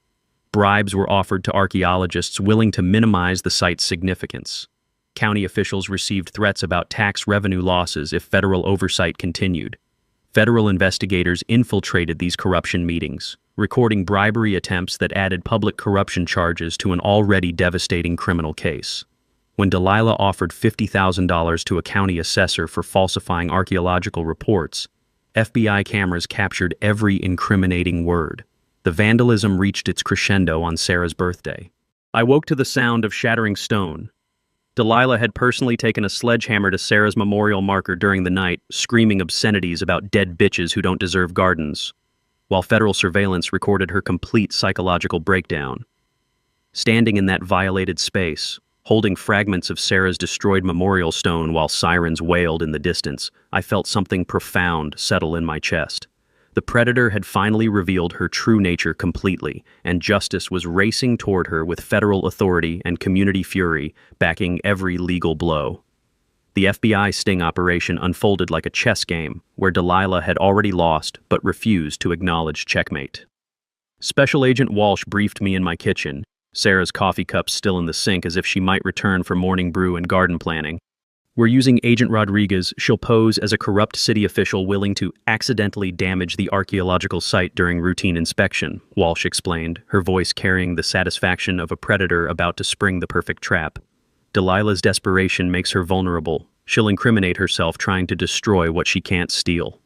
Bribes were offered to archaeologists willing to minimize the site's significance. County officials received threats about tax revenue losses if federal oversight continued. Federal investigators infiltrated these corruption meetings, recording bribery attempts that added public corruption charges to an already devastating criminal case. When Delilah offered $50,000 to a county assessor for falsifying archaeological reports, FBI cameras captured every incriminating word. The vandalism reached its crescendo on Sarah's birthday. I woke to the sound of shattering stone. Delilah had personally taken a sledgehammer to Sarah's memorial marker during the night, screaming obscenities about dead bitches who don't deserve gardens, while federal surveillance recorded her complete psychological breakdown. Standing in that violated space, holding fragments of Sarah's destroyed memorial stone while sirens wailed in the distance, I felt something profound settle in my chest. The predator had finally revealed her true nature completely, and justice was racing toward her with federal authority and community fury backing every legal blow. The FBI sting operation unfolded like a chess game, where Delilah had already lost but refused to acknowledge checkmate. Special Agent Walsh briefed me in my kitchen, Sarah's coffee cup still in the sink as if she might return for morning brew and garden planning. "We're using Agent Rodriguez. She'll pose as a corrupt city official willing to accidentally damage the archaeological site during routine inspection," Walsh explained, her voice carrying the satisfaction of a predator about to spring the perfect trap. "Delilah's desperation makes her vulnerable. She'll incriminate herself trying to destroy what she can't steal."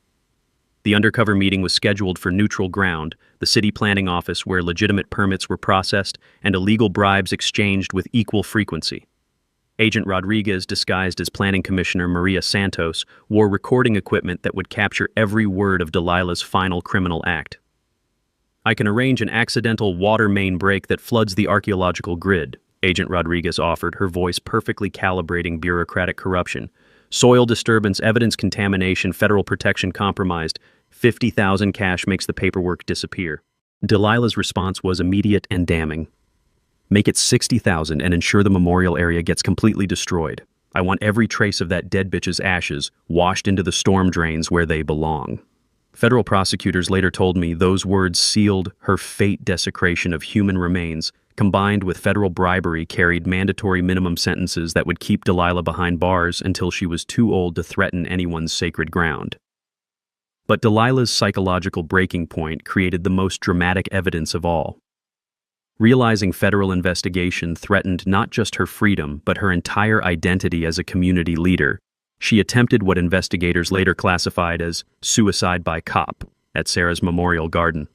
The undercover meeting was scheduled for neutral ground, the city planning office where legitimate permits were processed and illegal bribes exchanged with equal frequency. Agent Rodriguez, disguised as Planning Commissioner Maria Santos, wore recording equipment that would capture every word of Delilah's final criminal act. "I can arrange an accidental water main break that floods the archaeological grid," Agent Rodriguez offered, her voice perfectly calibrating bureaucratic corruption. "Soil disturbance, evidence contamination, federal protection compromised. 50,000 cash makes the paperwork disappear." Delilah's response was immediate and damning. "Make it 60,000 and ensure the memorial area gets completely destroyed. I want every trace of that dead bitch's ashes washed into the storm drains where they belong." Federal prosecutors later told me those words sealed her fate desecration of human remains, combined with federal bribery, carried mandatory minimum sentences that would keep Delilah behind bars until she was too old to threaten anyone's sacred ground. But Delilah's psychological breaking point created the most dramatic evidence of all. Realizing federal investigation threatened not just her freedom, but her entire identity as a community leader, she attempted what investigators later classified as suicide by cop at Sarah's Memorial Garden.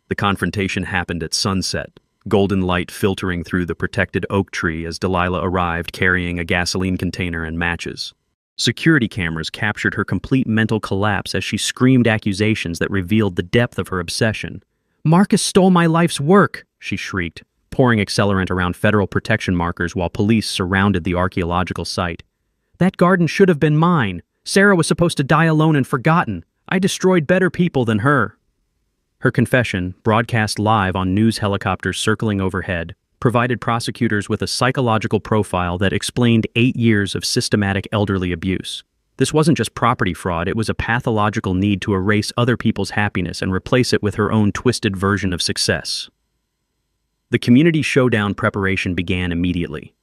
The confrontation happened at sunset, golden light filtering through the protected oak tree as Delilah arrived carrying a gasoline container and matches. Security cameras captured her complete mental collapse as she screamed accusations that revealed the depth of her obsession. "Marcus stole my life's work," she shrieked, pouring accelerant around federal protection markers while police surrounded the archaeological site. "That garden should have been mine. Sarah was supposed to die alone and forgotten. I destroyed better people than her." Her confession, broadcast live on news helicopters circling overhead, provided prosecutors with a psychological profile that explained 8 years of systematic elderly abuse. This wasn't just property fraud, it was a pathological need to erase other people's happiness and replace it with her own twisted version of success. The community showdown preparation began immediately.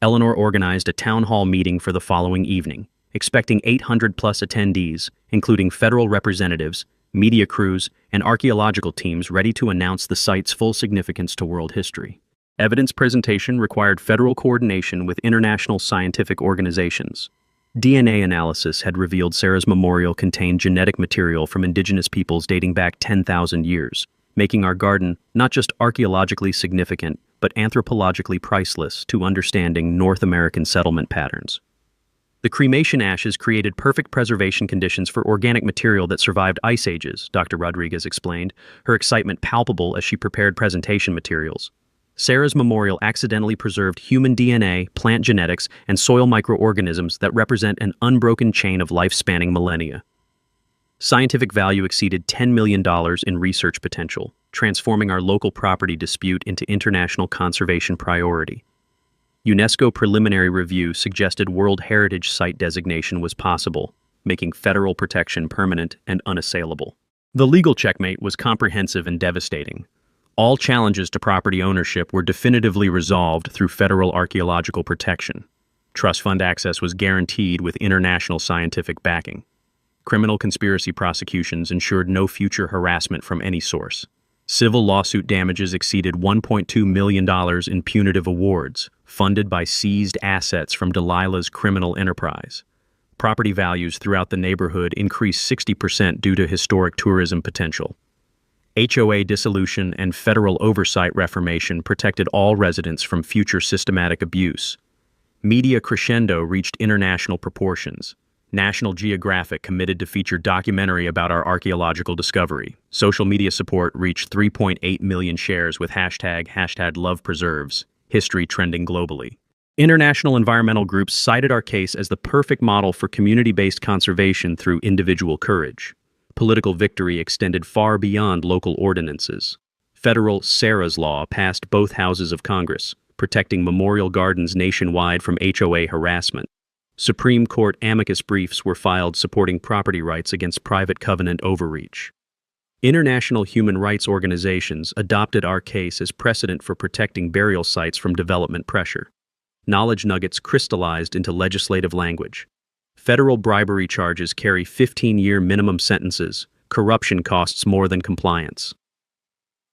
Eleanor organized a town hall meeting for the following evening, expecting 800-plus attendees, including federal representatives, media crews, and archaeological teams ready to announce the site's full significance to world history. Evidence presentation required federal coordination with international scientific organizations. DNA analysis had revealed Sarah's memorial contained genetic material from indigenous peoples dating back 10,000 years, making our garden not just archaeologically significant, but anthropologically priceless to understanding North American settlement patterns. The cremation ashes created perfect preservation conditions for organic material that survived ice ages, Dr. Rodriguez explained, her excitement palpable as she prepared presentation materials. Sarah's memorial accidentally preserved human DNA, plant genetics, and soil microorganisms that represent an unbroken chain of life spanning millennia. Scientific value exceeded $10 million in research potential, transforming our local property dispute into international conservation priority. UNESCO preliminary review suggested World Heritage Site designation was possible, making federal protection permanent and unassailable. The legal checkmate was comprehensive and devastating. All challenges to property ownership were definitively resolved through federal archaeological protection. Trust fund access was guaranteed with international scientific backing. Criminal conspiracy prosecutions ensured no future harassment from any source. Civil lawsuit damages exceeded $1.2 million in punitive awards, funded by seized assets from Delilah's criminal enterprise. Property values throughout the neighborhood increased 60% due to historic tourism potential. HOA dissolution and federal oversight reformation protected all residents from future systematic abuse. Media crescendo reached international proportions. National Geographic committed to feature documentary about our archaeological discovery. Social media support reached 3.8 million shares with hashtag #LovePreserves, history trending globally. International environmental groups cited our case as the perfect model for community-based conservation through individual courage. Political victory extended far beyond local ordinances. Federal Sarah's Law passed both houses of Congress, protecting memorial gardens nationwide from HOA harassment. Supreme Court amicus briefs were filed supporting property rights against private covenant overreach. International human rights organizations adopted our case as precedent for protecting burial sites from development pressure. Knowledge nuggets crystallized into legislative language. Federal bribery charges carry 15-year minimum sentences. Corruption costs more than compliance.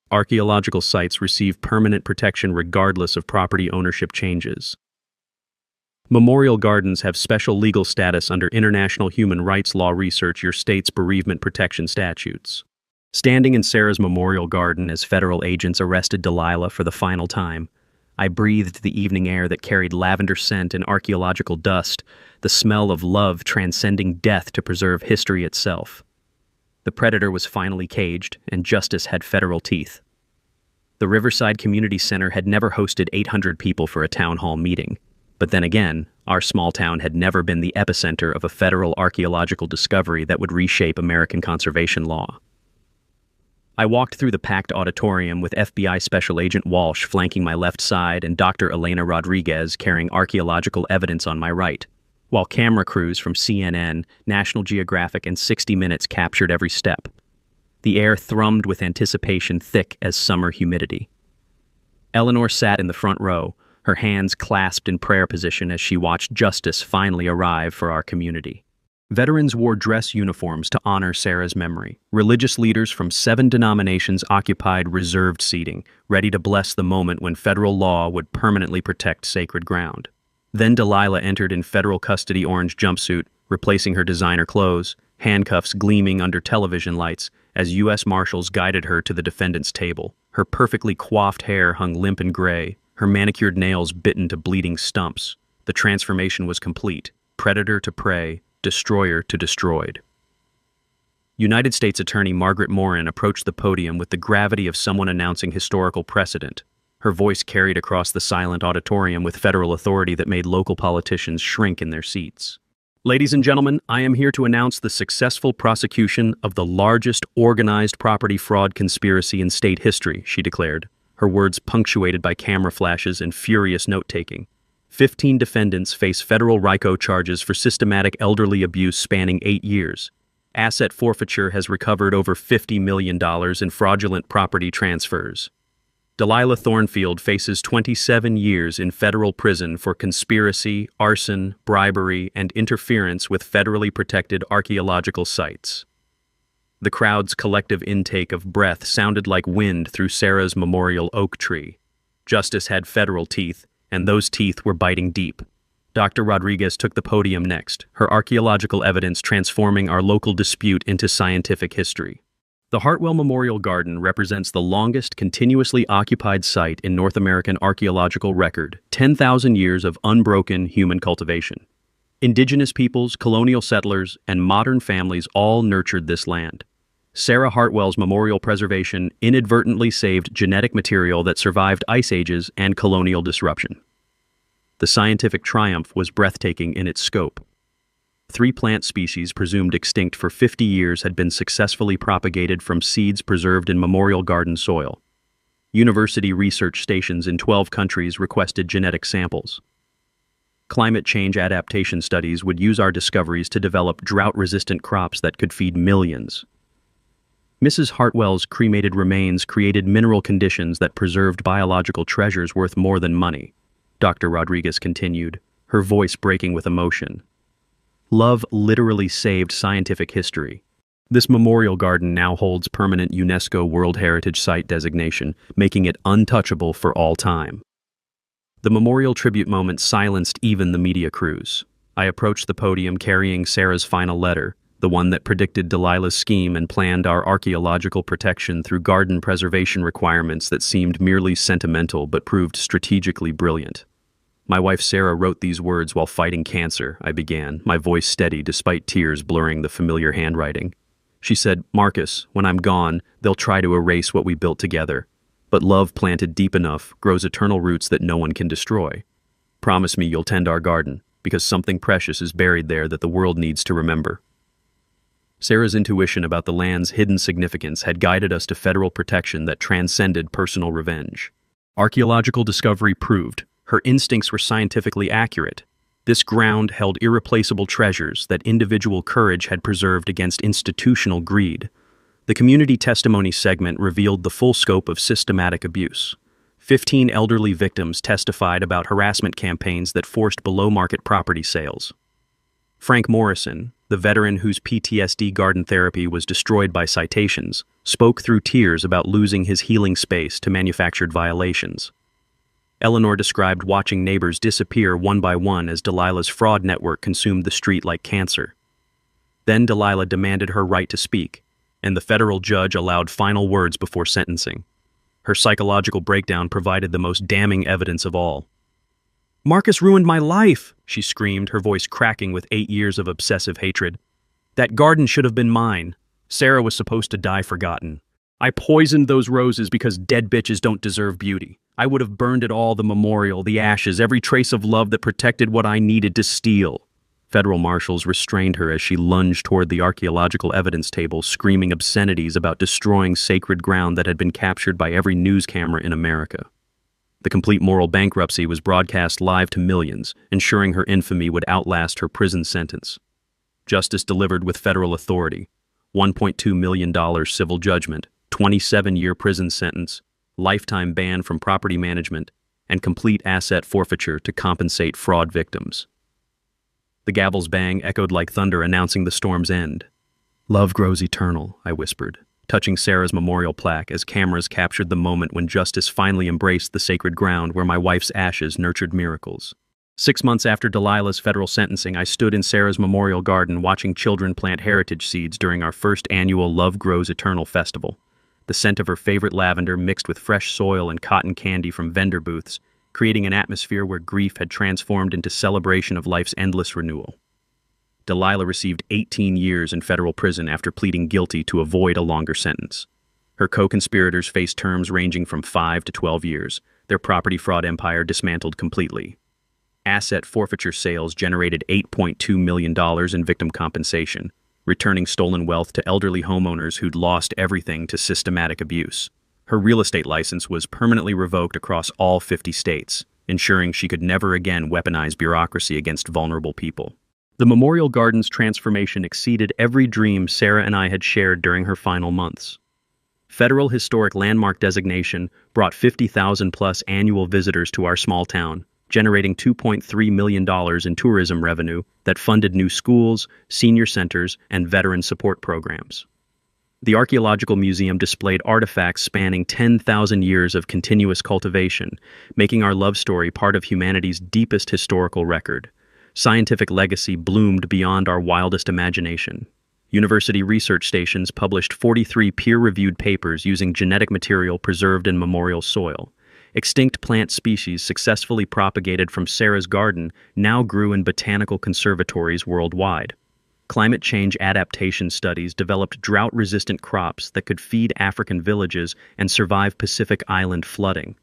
Archaeological sites receive permanent protection regardless of property ownership changes. Memorial gardens have special legal status under international human rights law. Research your state's bereavement protection statutes. Standing in Sarah's memorial garden as federal agents arrested Delilah for the final time, I breathed the evening air that carried lavender scent and archaeological dust, the smell of love transcending death to preserve history itself. The predator was finally caged, and justice had federal teeth. The Riverside Community Center had never hosted 800 people for a town hall meeting. But then again, our small town had never been the epicenter of a federal archaeological discovery that would reshape American conservation law. I walked through the packed auditorium with FBI Special Agent Walsh flanking my left side and Dr. Elena Rodriguez carrying archaeological evidence on my right, while camera crews from CNN, National Geographic, and 60 Minutes captured every step. The air thrummed with anticipation thick as summer humidity. Eleanor sat in the front row, her hands clasped in prayer position as she watched justice finally arrive for our community. Veterans wore dress uniforms to honor Sarah's memory. Religious leaders from 7 denominations occupied reserved seating, ready to bless the moment when federal law would permanently protect sacred ground. Then Delilah entered in federal custody orange jumpsuit, replacing her designer clothes, handcuffs gleaming under television lights as U.S. Marshals guided her to the defendant's table. Her perfectly coiffed hair hung limp and gray, her manicured nails bitten to bleeding stumps. The transformation was complete, predator to prey, destroyer to destroyed. United States Attorney Margaret Morin approached the podium with the gravity of someone announcing historical precedent. Her voice carried across the silent auditorium with federal authority that made local politicians shrink in their seats. Ladies and gentlemen, I am here to announce the successful prosecution of the largest organized property fraud conspiracy in state history, she declared, her words punctuated by camera flashes and furious note-taking. 15 defendants face federal RICO charges for systematic elderly abuse spanning 8 years. Asset forfeiture has recovered over $50 million in fraudulent property transfers. Delilah Thornfield faces 27 years in federal prison for conspiracy, arson, bribery, and interference with federally protected archaeological sites. The crowd's collective intake of breath sounded like wind through Sarah's memorial oak tree. Justice had federal teeth, and those teeth were biting deep. Dr. Rodriguez took the podium next, her archaeological evidence transforming our local dispute into scientific history. The Hartwell Memorial Garden represents the longest continuously occupied site in North American archaeological record, 10,000 years of unbroken human cultivation. Indigenous peoples, colonial settlers, and modern families all nurtured this land. Sarah Hartwell's memorial preservation inadvertently saved genetic material that survived ice ages and colonial disruption. The scientific triumph was breathtaking in its scope. 3 plant species presumed extinct for 50 years had been successfully propagated from seeds preserved in Memorial Garden soil. University research stations in 12 countries requested genetic samples. Climate change adaptation studies would use our discoveries to develop drought-resistant crops that could feed millions. Mrs. Hartwell's cremated remains created mineral conditions that preserved biological treasures worth more than money, Dr. Rodriguez continued, her voice breaking with emotion. Love literally saved scientific history. This memorial garden now holds permanent UNESCO World Heritage Site designation, making it untouchable for all time. The memorial tribute moment silenced even the media crews. I approached the podium carrying Sarah's final letter, the one that predicted Delilah's scheme and planned our archaeological protection through garden preservation requirements that seemed merely sentimental but proved strategically brilliant. My wife Sarah wrote these words while fighting cancer, I began, my voice steady despite tears blurring the familiar handwriting. She said, Marcus, when I'm gone, they'll try to erase what we built together. But love planted deep enough grows eternal roots that no one can destroy. Promise me you'll tend our garden, because something precious is buried there that the world needs to remember. Sarah's intuition about the land's hidden significance had guided us to federal protection that transcended personal revenge. Archaeological discovery proved her instincts were scientifically accurate. This ground held irreplaceable treasures that individual courage had preserved against institutional greed. The community testimony segment revealed the full scope of systematic abuse. 15 elderly victims testified about harassment campaigns that forced below-market property sales. Frank Morrison, the veteran whose PTSD garden therapy was destroyed by citations, spoke through tears about losing his healing space to manufactured violations. Eleanor described watching neighbors disappear one by one as Delilah's fraud network consumed the street like cancer. Then Delilah demanded her right to speak, and the federal judge allowed final words before sentencing. Her psychological breakdown provided the most damning evidence of all. Marcus ruined my life, she screamed, her voice cracking with 8 years of obsessive hatred. That garden should have been mine. Sarah was supposed to die forgotten. I poisoned those roses because dead bitches don't deserve beauty. I would have burned it all, the memorial, the ashes, every trace of love that protected what I needed to steal. Federal marshals restrained her as she lunged toward the archaeological evidence table, screaming obscenities about destroying sacred ground that had been captured by every news camera in America. The complete moral bankruptcy was broadcast live to millions, ensuring her infamy would outlast her prison sentence. Justice delivered with federal authority. $1.2 million civil judgment, 27-year prison sentence, lifetime ban from property management, and complete asset forfeiture to compensate fraud victims. The gavel's bang echoed like thunder announcing the storm's end. "Love grows eternal," I whispered, touching Sarah's memorial plaque as cameras captured the moment when justice finally embraced the sacred ground where my wife's ashes nurtured miracles. 6 months after Delilah's federal sentencing, I stood in Sarah's memorial garden watching children plant heritage seeds during our first annual Love Grows Eternal festival. The scent of her favorite lavender mixed with fresh soil and cotton candy from vendor booths, creating an atmosphere where grief had transformed into celebration of life's endless renewal. Delilah received 18 years in federal prison after pleading guilty to avoid a longer sentence. Her co-conspirators faced terms ranging from 5 to 12 years, their property fraud empire dismantled completely. Asset forfeiture sales generated $8.2 million in victim compensation, returning stolen wealth to elderly homeowners who'd lost everything to systematic abuse. Her real estate license was permanently revoked across all 50 states, ensuring she could never again weaponize bureaucracy against vulnerable people. The Memorial Garden's transformation exceeded every dream Sarah and I had shared during her final months. Federal Historic Landmark designation brought 50,000-plus annual visitors to our small town, generating $2.3 million in tourism revenue that funded new schools, senior centers, and veteran support programs. The Archaeological Museum displayed artifacts spanning 10,000 years of continuous cultivation, making our love story part of humanity's deepest historical record. Scientific legacy bloomed beyond our wildest imagination. University research stations published 43 peer-reviewed papers using genetic material preserved in memorial soil. Extinct plant species successfully propagated from Sarah's garden now grew in botanical conservatories worldwide. Climate change adaptation studies developed drought-resistant crops that could feed African villages and survive Pacific Island flooding.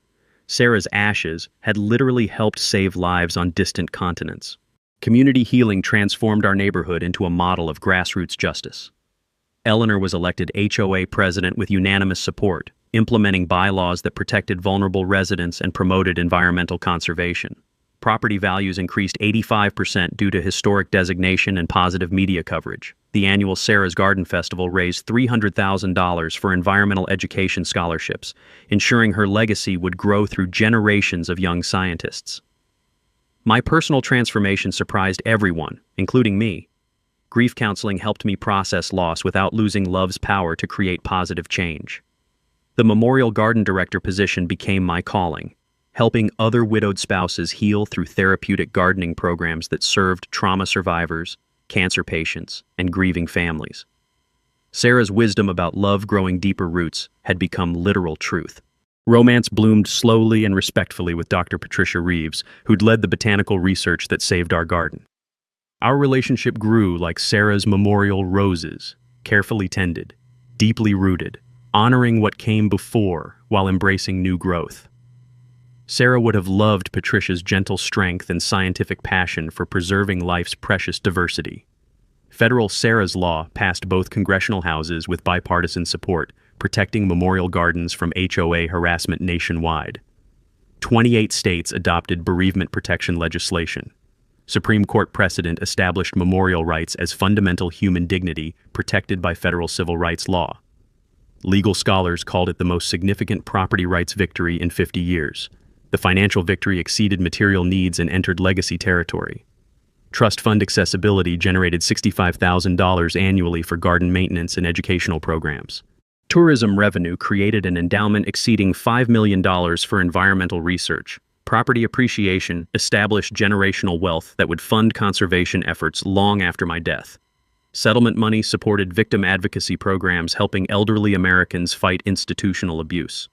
Sarah's ashes had literally helped save lives on distant continents. Community healing transformed our neighborhood into a model of grassroots justice. Eleanor was elected HOA president with unanimous support, implementing bylaws that protected vulnerable residents and promoted environmental conservation. Property values increased 85% due to historic designation and positive media coverage. The annual Sarah's Garden Festival raised $300,000 for environmental education scholarships, ensuring her legacy would grow through generations of young scientists. My personal transformation surprised everyone, including me. Grief counseling helped me process loss without losing love's power to create positive change. The Memorial Garden Director position became my calling, helping other widowed spouses heal through therapeutic gardening programs that served trauma survivors, cancer patients, and grieving families. Sarah's wisdom about love growing deeper roots had become literal truth. Romance bloomed slowly and respectfully with Dr. Patricia Reeves, who'd led the botanical research that saved our garden. Our relationship grew like Sarah's memorial roses, carefully tended, deeply rooted, honoring what came before while embracing new growth. Sarah would have loved Patricia's gentle strength and scientific passion for preserving life's precious diversity. Federal Sarah's Law passed both congressional houses with bipartisan support, protecting memorial gardens from HOA harassment nationwide. 28 states adopted bereavement protection legislation. Supreme Court precedent established memorial rights as fundamental human dignity protected by federal civil rights law. Legal scholars called it the most significant property rights victory in 50 years. The financial victory exceeded material needs and entered legacy territory. Trust fund accessibility generated $65,000 annually for garden maintenance and educational programs. Tourism revenue created an endowment exceeding $5 million for environmental research. Property appreciation established generational wealth that would fund conservation efforts long after my death. Settlement money supported victim advocacy programs helping elderly Americans fight institutional abuse.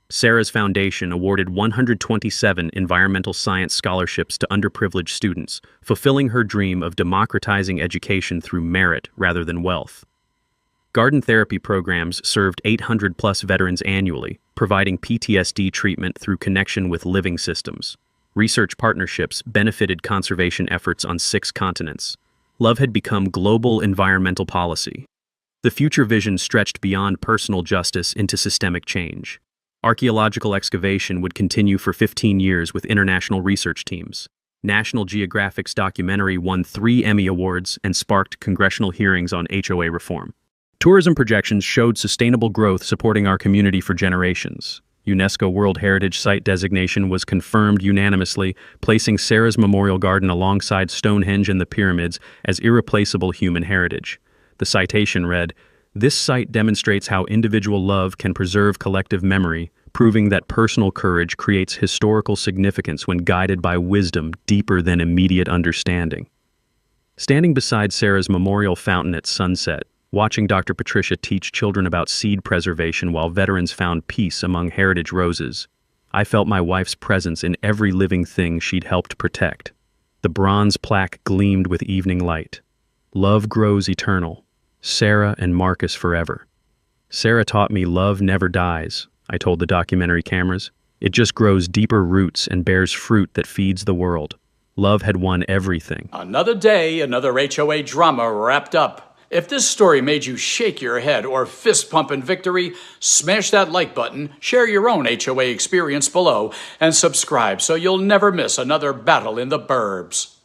Sarah's Foundation awarded 127 environmental science scholarships to underprivileged students, fulfilling her dream of democratizing education through merit rather than wealth. Garden therapy programs served 800-plus veterans annually, providing PTSD treatment through connection with living systems. Research partnerships benefited conservation efforts on 6 continents. Love had become global environmental policy. The future vision stretched beyond personal justice into systemic change. Archaeological excavation would continue for 15 years with international research teams. National Geographic's documentary won 3 Emmy Awards and sparked congressional hearings on HOA reform. Tourism projections showed sustainable growth supporting our community for generations. UNESCO World Heritage Site designation was confirmed unanimously, placing Sarah's Memorial Garden alongside Stonehenge and the pyramids as irreplaceable human heritage. The citation read, "This site demonstrates how individual love can preserve collective memory, proving that personal courage creates historical significance when guided by wisdom deeper than immediate understanding." Standing beside Sarah's memorial fountain at sunset, watching Dr. Patricia teach children about seed preservation while veterans found peace among heritage roses, I felt my wife's presence in every living thing she'd helped protect. The bronze plaque gleamed with evening light. "Love grows eternal. Sarah and Marcus forever." "Sarah taught me love never dies," I told the documentary cameras. "It just grows deeper roots and bears fruit that feeds the world." Love had won everything. Another day, another HOA drama wrapped up. If this story made you shake your head or fist pump in victory, smash that like button, share your own HOA experience below, and subscribe so you'll never miss another battle in the burbs.